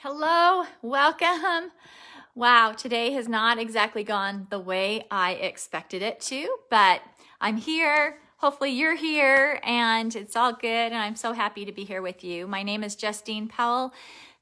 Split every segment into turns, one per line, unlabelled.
Hello, welcome. Wow, today has not exactly gone the way I expected it to, but I'm here. Hopefully you're here and it's all good, and I'm so happy to be here with you. My name is Justine Powell.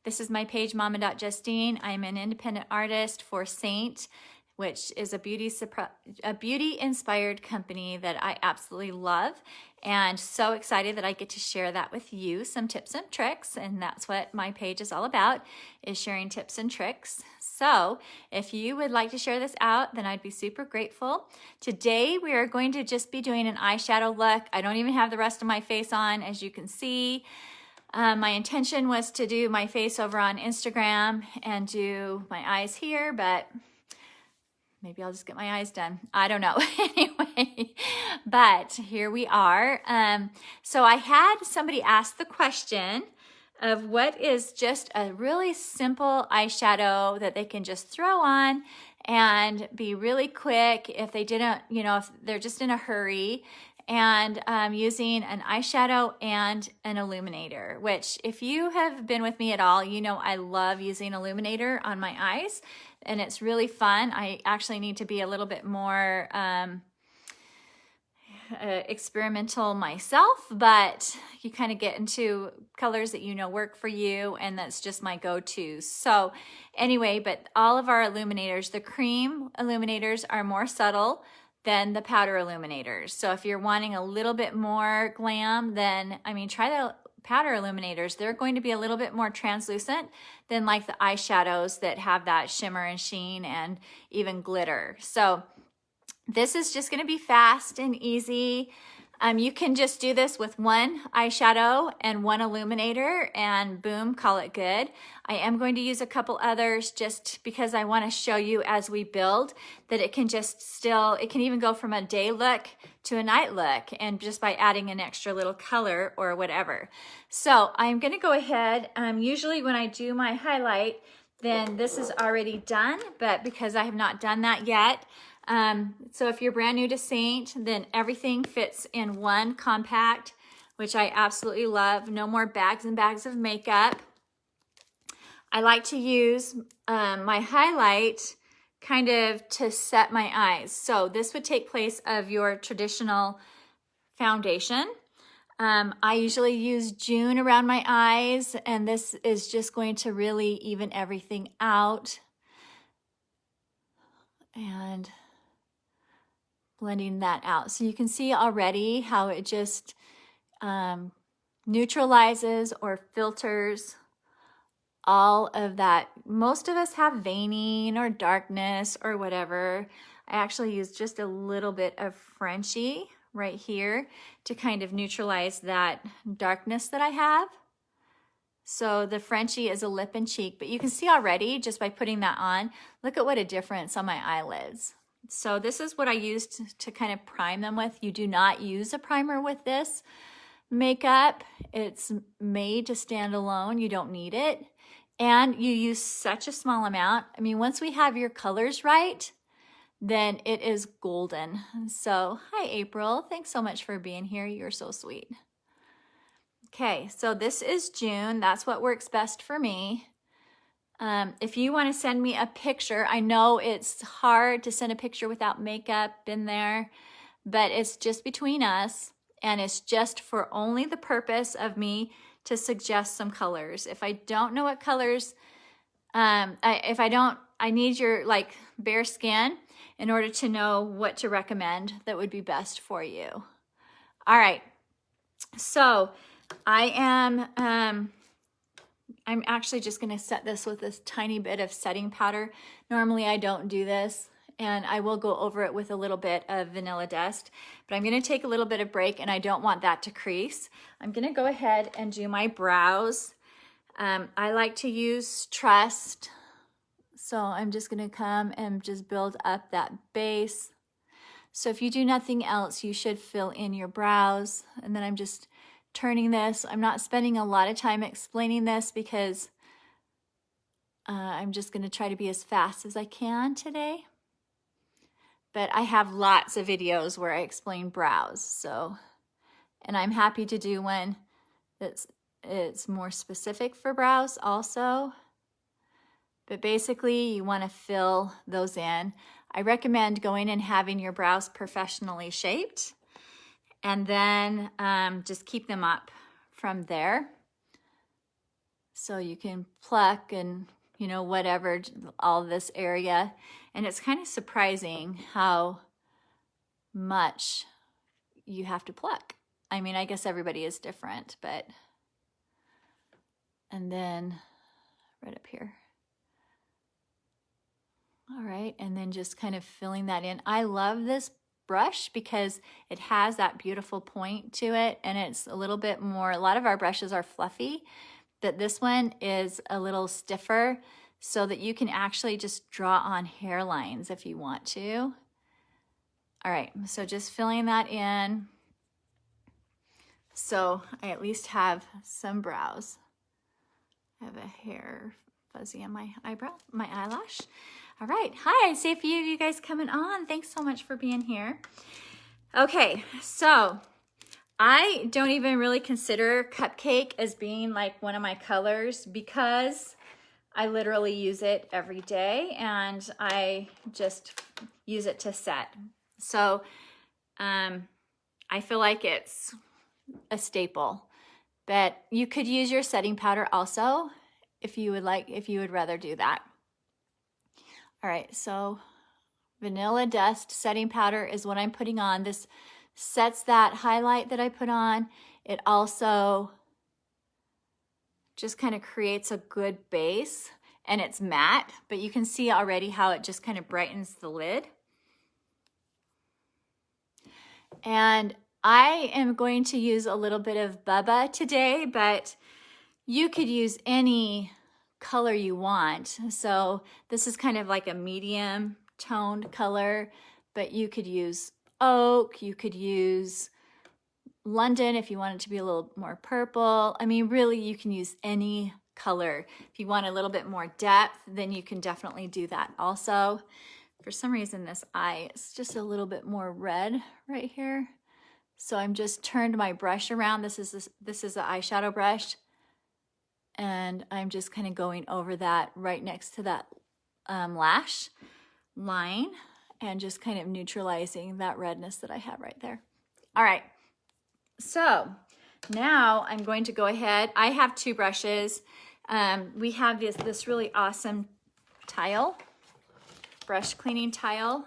This is my page, Mama.Justine. I'm an independent artist for Saint, which is a beauty-inspired company that I absolutely love, and so excited that I get to share that with you, some tips and tricks, and that's what my page is all about, is sharing tips and tricks. So if you would like to share this out, then I'd be super grateful. Today we are going to just be doing an eyeshadow look. I don't even have the rest of my face on, as you can see. My intention was to do my face over on Instagram and do my eyes here, but maybe I'll just get my eyes done. I don't know. Anyway, but here we are. So I had somebody ask the question of what is just a really simple eyeshadow that they can just throw on and be really quick if they didn't, if they're just in a hurry, and using an eyeshadow and an illuminator, which if you have been with me at all, you know I love using illuminator on my eyes, and it's really fun. I actually need to be a little bit more experimental myself, but you kind of get into colors that you know work for you, and that's just my go-to. So anyway, but all of our illuminators, the cream illuminators, are more subtle than the powder illuminators. So if you're wanting a little bit more glam, then try the powder illuminators. They're going to be a little bit more translucent than like the eyeshadows that have that shimmer and sheen and even glitter. So this is just going to be fast and easy. You can just do this with one eyeshadow and one illuminator and boom, call it good. I am going to use a couple others just because I want to show you as we build that it can it can even go from a day look to a night look, and just by adding an extra little color or whatever. So I'm going to go ahead. Usually when I do my highlight, then this is already done, but because I have not done that yet, so if you're brand new to Saint, then everything fits in one compact, which I absolutely love. No more bags and bags of makeup. I like to use my highlight kind of to set my eyes. So this would take place of your traditional foundation. I usually use June around my eyes, and this is just going to really even everything out. And blending that out. So you can see already how it just neutralizes or filters all of that. Most of us have veining or darkness or whatever. I actually use just a little bit of Frenchie right here to kind of neutralize that darkness that I have. So the Frenchie is a lip and cheek, but you can see already just by putting that on, look at what a difference on my eyelids. So this is what I used to kind of prime them with. You do not use a primer with this makeup. It's made to stand alone. You don't need it. And you use such a small amount. Once we have your colors right, then it is golden. So hi, April. Thanks so much for being here. You're so sweet. Okay, so this is June. That's what works best for me. If you want to send me a picture, I know it's hard to send a picture without makeup in there, but it's just between us, and it's just for only the purpose of me to suggest some colors. If I don't know what colors, I need your bare skin in order to know what to recommend that would be best for you. All right, so I'm actually just going to set this with this tiny bit of setting powder. Normally I don't do this, and I will go over it with a little bit of vanilla dust, but I'm going to take a little bit of break, and I don't want that to crease. I'm going to go ahead and do my brows. I like to use Trust, so I'm just going to come and just build up that base. So if you do nothing else, you should fill in your brows, and then I'm just turning this. I'm not spending a lot of time explaining this because I'm just going to try to be as fast as I can today. But I have lots of videos where I explain brows, and I'm happy to do one that's more specific for brows also. But basically you want to fill those in. I recommend going and having your brows professionally shaped, and then just keep them up from there. So you can pluck and, you know, whatever, all this area. And it's kind of surprising how much you have to pluck. I mean, I guess everybody is different, but, and then right up here. All right, and then just kind of filling that in. I love this brush because it has that beautiful point to it, and it's a little bit more, a lot of our brushes are fluffy, but this one is a little stiffer so that you can actually just draw on hairlines if you want to. All right, so just filling that in. So I at least have some brows. I have a hair fuzzy on my eyebrow, my eyelash. All right, hi, I see a few of you guys coming on. Thanks so much for being here. Okay, so I don't even really consider Cupcake as being like one of my colors because I literally use it every day and I just use it to set. So I feel like it's a staple, but you could use your setting powder also if you would rather do that. All right, so Vanilla Dust setting powder is what I'm putting on. This sets that highlight that I put on. It also just kind of creates a good base, and it's matte, but you can see already how it just kind of brightens the lid. And I am going to use a little bit of Bubba today, but you could use any color you want. So this is kind of like a medium toned color, but you could use oak, you could use London if you want it to be a little more purple. I mean, really, you can use any color. If you want a little bit more depth, then you can definitely do that also. For some reason, this eye is just a little bit more red right here. So I'm just turned my brush around. This is the eyeshadow brush. And I'm just kind of going over that right next to that lash line and just kind of neutralizing that redness that I have right there. All right, so now I'm going to go ahead. I have two brushes. We have this really awesome tile, brush cleaning tile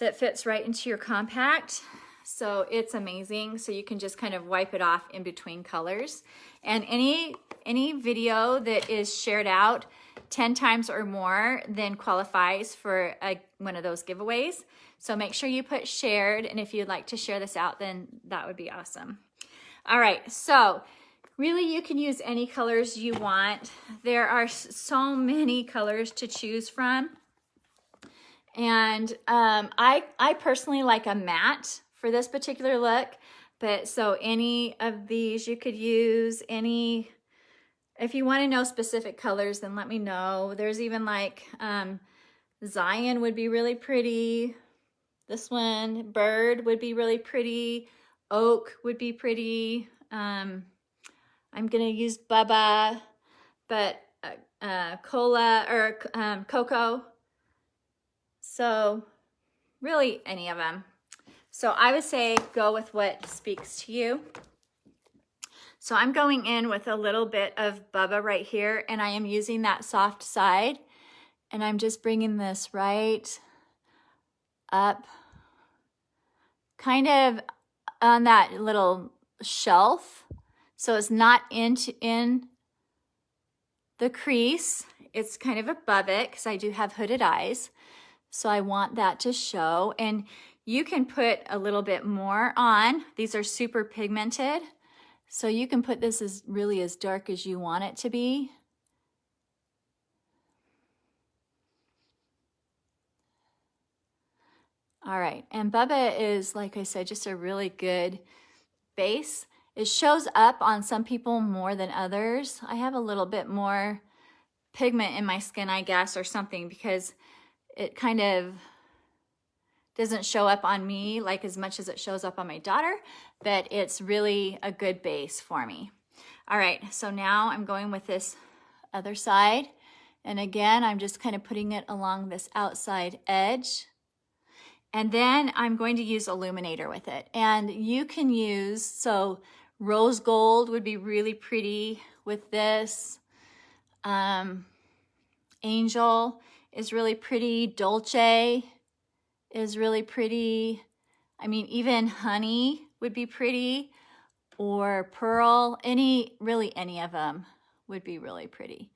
that fits right into your compact. So it's amazing. So you can just kind of wipe it off in between colors. And any video that is shared out 10 times or more then qualifies for one of those giveaways. So make sure you put shared, and if you'd like to share this out, then that would be awesome. All right, so really you can use any colors you want. There are so many colors to choose from. And I personally like a matte for this particular look, but so any of these you could use. Any, if you want to know specific colors, then let me know. There's even like Zion would be really pretty. This one, Bird, would be really pretty. Oak would be pretty. I'm gonna use Bubba, but Cola or Cocoa. So really any of them. So I would say go with what speaks to you. So I'm going in with a little bit of Bubba right here, and I am using that soft side, and I'm just bringing this right up, kind of on that little shelf. So it's not in the crease. It's kind of above it because I do have hooded eyes. So I want that to show, and you can put a little bit more on. These are super pigmented, so you can put this as really as dark as you want it to be. All right, and Bubba is, like I said, just a really good base. It shows up on some people more than others. I have a little bit more pigment in my skin, I guess, or something, because it kind of doesn't show up on me like as much as it shows up on my daughter, but it's really a good base for me. All right, so now I'm going with this other side, And again, I'm just kind of putting it along this outside edge. And then I'm going to use Illuminator with it. And you can use, so rose gold would be really pretty with this. Angel is really pretty. Dolce is really pretty. I mean, even honey would be pretty, or pearl, really any of them would be really pretty.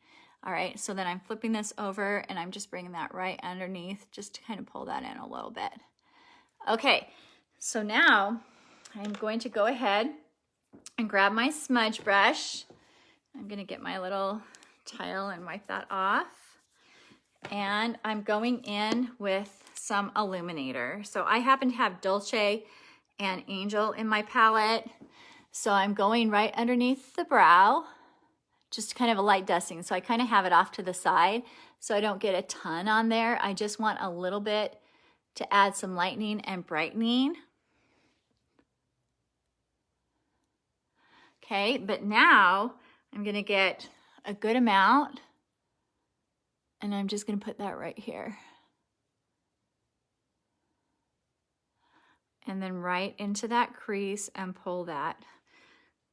All right, so then I'm flipping this over and I'm just bringing that right underneath just to kind of pull that in a little bit. Okay, so now I'm going to go ahead and grab my smudge brush. I'm gonna get my little tile and wipe that off. And I'm going in with some Illuminator. So I happen to have Dolce and Angel in my palette. So I'm going right underneath the brow, just kind of a light dusting. So I kind of have it off to the side so I don't get a ton on there. I just want a little bit to add some lightening and brightening. Okay, but now I'm gonna get a good amount and I'm just gonna put that right here. And then right into that crease and pull that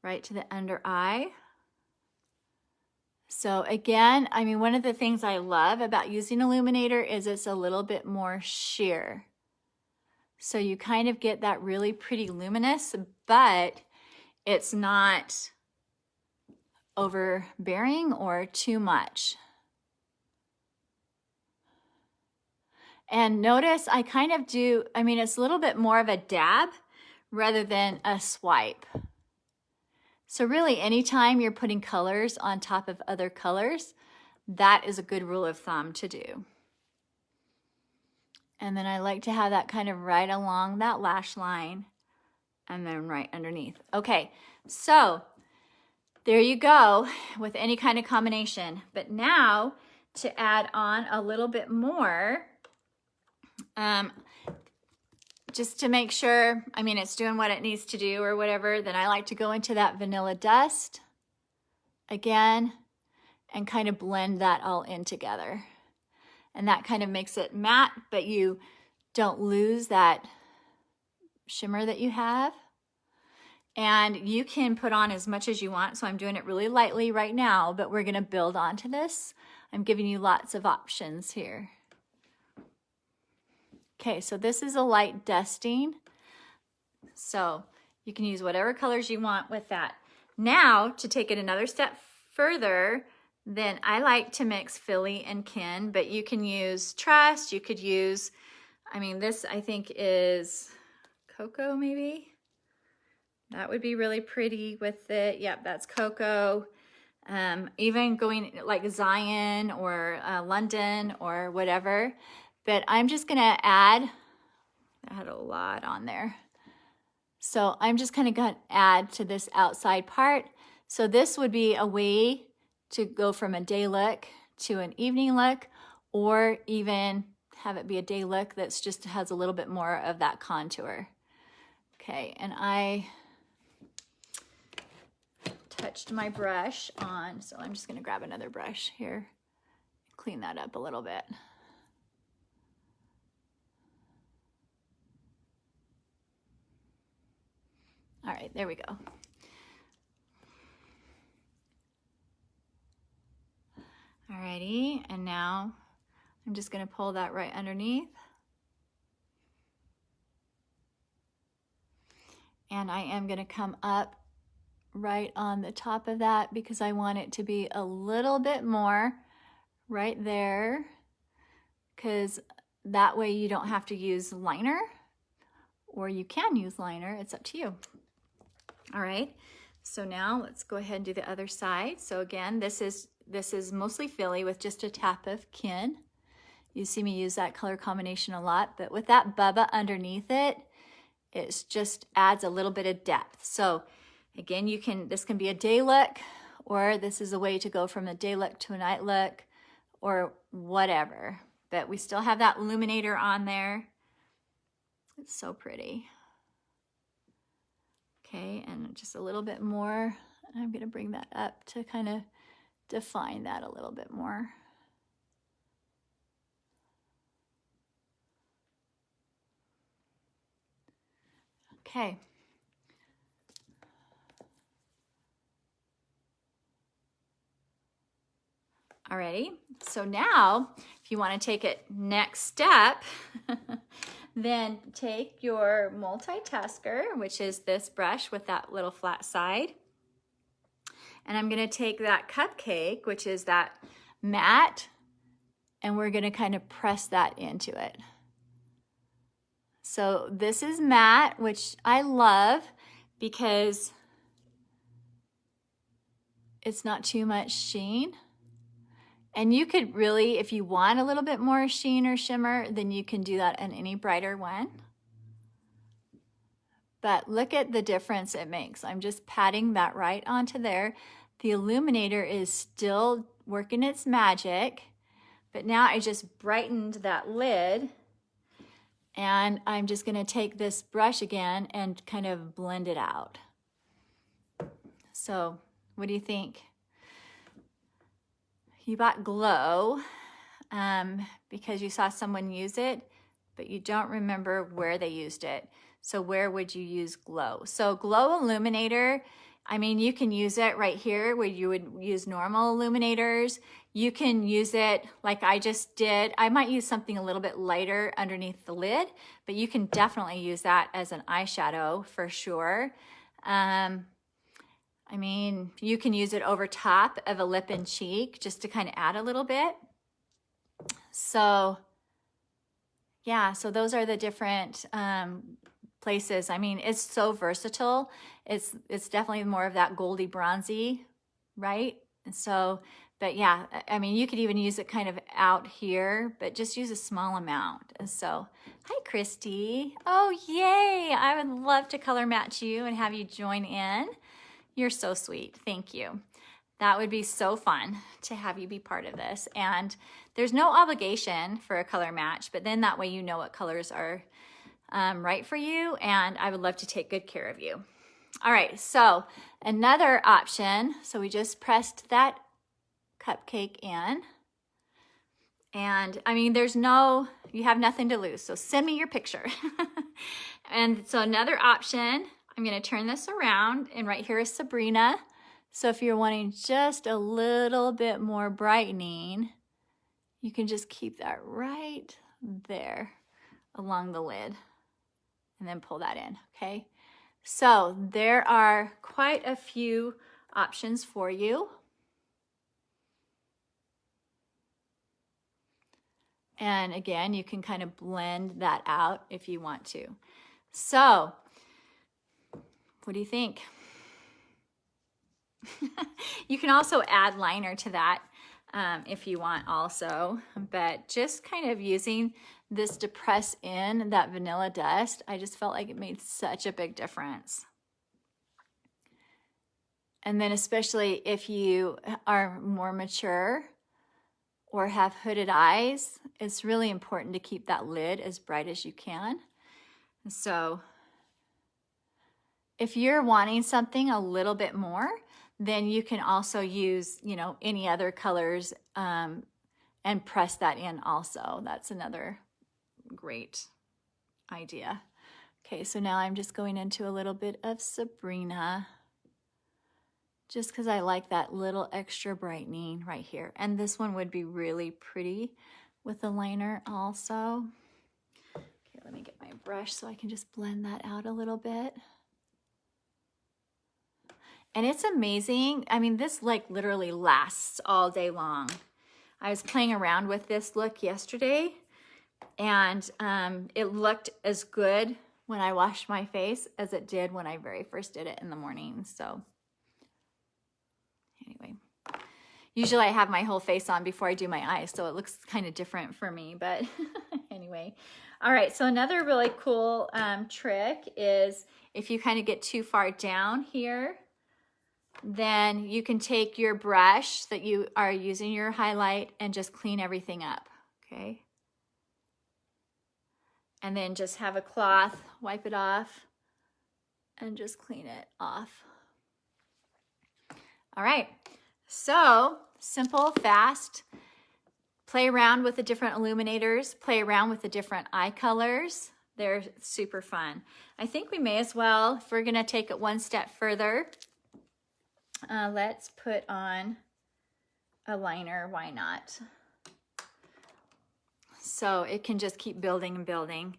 right to the under eye. So again, I mean, one of the things I love about using Illuminator is it's a little bit more sheer. So you kind of get that really pretty luminous, but it's not overbearing or too much. And notice I kind of do, I mean, it's a little bit more of a dab rather than a swipe. So really anytime you're putting colors on top of other colors, that is a good rule of thumb to do. And then I like to have that kind of right along that lash line and then right underneath. Okay, so there you go with any kind of combination. But now to add on a little bit more, just to make sure, I mean, it's doing what it needs to do or whatever, then I like to go into that vanilla dust again and kind of blend that all in together. And that kind of makes it matte, but you don't lose that shimmer that you have. And you can put on as much as you want. So I'm doing it really lightly right now, but we're gonna build onto this. I'm giving you lots of options here. Okay, so this is a light dusting. So you can use whatever colors you want with that. Now, to take it another step further, then I like to mix Philly and Kin, but you can use Trust, you could use, I mean, this I think is Cocoa maybe? That would be really pretty with it. Yep, that's Cocoa. Even going like Zion or London or whatever. But I'm just gonna add, I had a lot on there. So I'm just kind of gonna add to this outside part. So this would be a way to go from a day look to an evening look, or even have it be a day look that's just has a little bit more of that contour. Okay, and I touched my brush on, so I'm just gonna grab another brush here, clean that up a little bit. All right, there we go. Alrighty, and now I'm just gonna pull that right underneath. And I am gonna come up right on the top of that because I want it to be a little bit more right there, because that way you don't have to use liner, or you can use liner, it's up to you. All right, so now let's go ahead and do the other side. So again, this is mostly Philly with just a tap of Kin. You see me use that color combination a lot, but with that Bubba underneath it, it just adds a little bit of depth. So again, this can be a day look, or this is a way to go from a day look to a night look, or whatever. But we still have that Illuminator on there. It's so pretty. Okay, and just a little bit more. I'm gonna bring that up to kind of define that a little bit more. Okay. Alrighty, so now if you want to take it next step, then take your multitasker, which is this brush with that little flat side. And I'm going to take that cupcake, which is that matte, and we're going to kind of press that into it. So this is matte, which I love because it's not too much sheen. And you could really, if you want a little bit more sheen or shimmer, then you can do that in any brighter one. But look at the difference it makes. I'm just patting that right onto there. The Illuminator is still working its magic, but now I just brightened that lid, and I'm just gonna take this brush again and kind of blend it out. So what do you think? You bought Glow because you saw someone use it, but you don't remember where they used it. So where would you use Glow? So Glow Illuminator, I mean, you can use it right here where you would use normal illuminators. You can use it like I just did. I might use something a little bit lighter underneath the lid, but you can definitely use that as an eyeshadow for sure. I mean, you can use it over top of a lip and cheek just to kind of add a little bit. So yeah, so those are the different places. I mean, it's so versatile. It's definitely more of that goldy bronzy, right? And so, but yeah, I mean, you could even use it kind of out here, but just use a small amount. And so, hi, Christy. Oh, yay. I would love to color match you and have you join in. You're so sweet. Thank you. That would be so fun to have you be part of this. And there's no obligation for a color match, but then that way you know what colors are right for you, and I would love to take good care of you. All right, so another option. So we just pressed that cupcake in. And I mean, you have nothing to lose, so send me your picture. And so another option, I'm gonna turn this around, and right here is Sabrina. So if you're wanting just a little bit more brightening, you can just keep that right there along the lid and then pull that in, okay? So there are quite a few options for you. And again, you can kind of blend that out if you want to. So what do you think? You can also add liner to that if you want also, but just kind of using this to press in that vanilla dust, I just felt like it made such a big difference. And then especially if you are more mature or have hooded eyes, it's really important to keep that lid as bright as you can. And so if you're wanting something a little bit more, then you can also use, you know, any other colors and press that in also. That's another great idea. Okay, so now I'm just going into a little bit of Sabrina, just because I like that little extra brightening right here. And this one would be really pretty with the liner also. Okay, let me get my brush so I can just blend that out a little bit. And it's amazing. I mean, this like literally lasts all day long. I was playing around with this look yesterday, and it looked as good when I washed my face as it did when I very first did it in the morning. So anyway, usually I have my whole face on before I do my eyes, so it looks kind of different for me, but anyway. All right, so another really cool trick is if you kind of get too far down here, then you can take your brush that you are using your highlight and just clean everything up, okay? And then just have a cloth, wipe it off, and just clean it off. All right, so simple, fast. Play around with the different illuminators, play around with the different eye colors, They're super fun. I think we may as well, if we're gonna take it one step further, let's put on a liner, why not? So it can just keep building and building.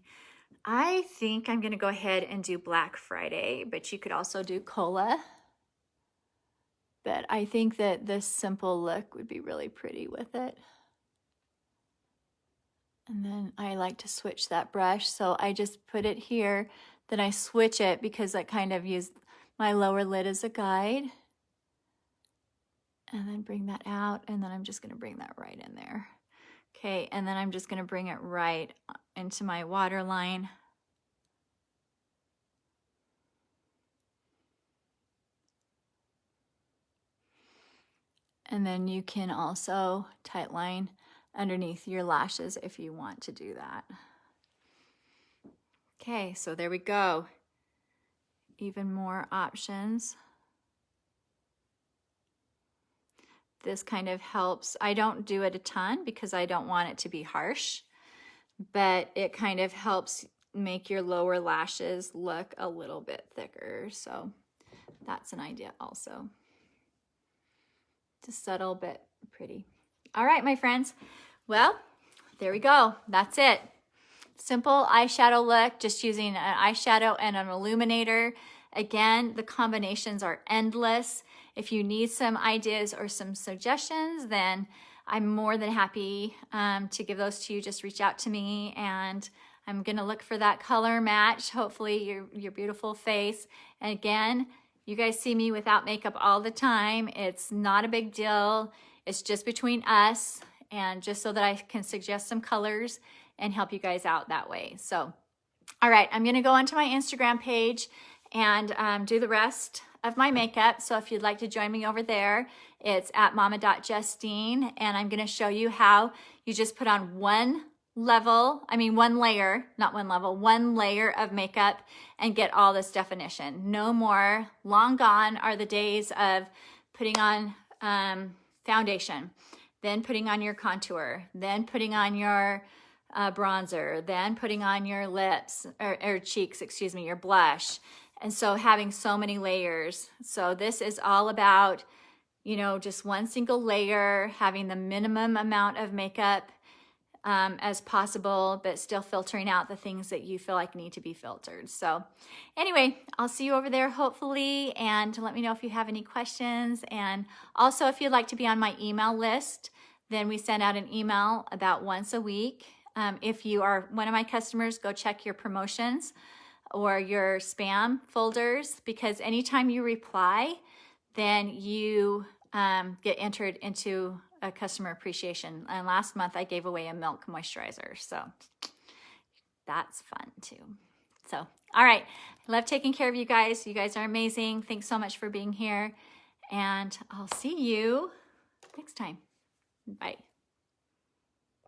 I think I'm gonna go ahead and do Black Friday, but you could also do Cola. But I think that this simple look would be really pretty with it. And then I like to switch that brush. So I just put it here, then I switch it because I kind of use my lower lid as a guide. And then bring that out, and then I'm just gonna bring that right in there. Okay, and then I'm just gonna bring it right into my waterline. And then you can also tightline underneath your lashes if you want to do that. Okay, so there we go. Even more options. This kind of helps. I don't do it a ton because I don't want it to be harsh, but it kind of helps make your lower lashes look a little bit thicker. So that's an idea also. Just subtle but pretty. All right, my friends. Well, there we go. That's it. Simple eyeshadow look, just using an eyeshadow and an illuminator. Again, the combinations are endless. If you need some ideas or some suggestions, then I'm more than happy to give those to you. Just reach out to me, and I'm gonna look for that color match, hopefully your beautiful face. And again, you guys see me without makeup all the time. It's not a big deal. It's just between us, and just so that I can suggest some colors and help you guys out that way. So, all right, I'm gonna go onto my Instagram page and do the rest of my makeup. So if you'd like to join me over there, it's at Mama.Justine, and I'm gonna show you how you just put on one layer of makeup and get all this definition. No more. Long gone are the days of putting on foundation, then putting on your contour, then putting on your bronzer, then putting on your lips or cheeks, excuse me, your blush. And so having so many layers. So this is all about, you know, just one single layer, having the minimum amount of makeup as possible, but still filtering out the things that you feel like need to be filtered. So anyway, I'll see you over there hopefully, and let me know if you have any questions. And also, if you'd like to be on my email list, then we send out an email about once a week. If you are one of my customers, go check your promotions or your spam folders, because anytime you reply, then you get entered into a customer appreciation. And last month I gave away a milk moisturizer, so that's fun too. So, all right, I love taking care of you guys. You guys are amazing. Thanks so much for being here, and I'll see you next time. Bye.